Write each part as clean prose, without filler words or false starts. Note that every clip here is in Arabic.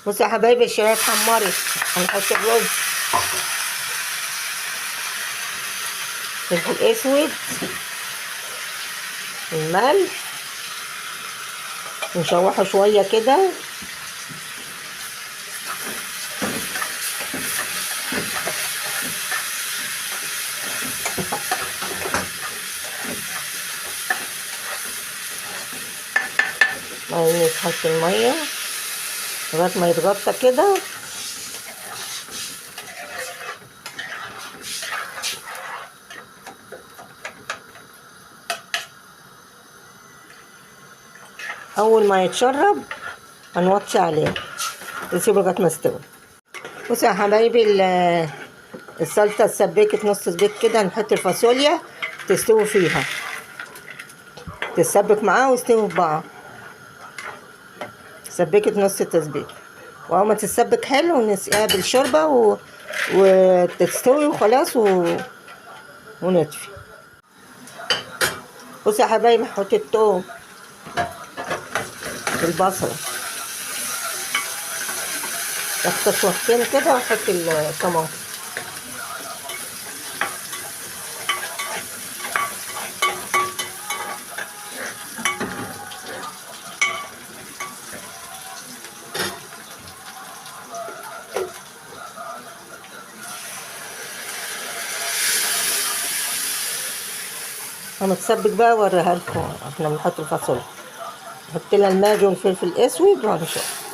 بصوا يا حبايبي الشرايح اتحمرت. هنحط الرز، فلفل اسود، الملح، نشوحه شويه كده. بعدين نحط الميه لغايه ما يتغطى كده. اول ما يتشرب هنوطي عليه نسيبه لغايه ما يستوي. بصوا يا حبايبي السلطه اتسبكت نص سبيك كده. هنحط الفاصوليا تستوي فيها، تتسبك معاه ويستوي في بعض. سبكت نص التسبيك، واول ما تتسبك حلو نسقيها بالشوربه وتستوي وخلاص ونطفي. بصوا يا حبايبي هحط التوم والبصله تحت تشويحتين كده، واحط الطماطم. هنتسبك بقى اوريها لكم. احنا بنحط الفاصوليا، نحط لها الماجي والفلفل الاسود وهنشوف.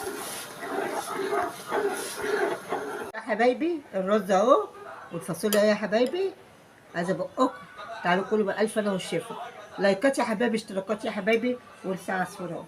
يا حبايبي الرز اهو والفاصوليا يا حبايبي. عايزه بقكم تعالوا كلوا بألف انا والشفا. لايكات يا حبايبي، اشتراكات يا حبايبي، ورسالة عصفورة.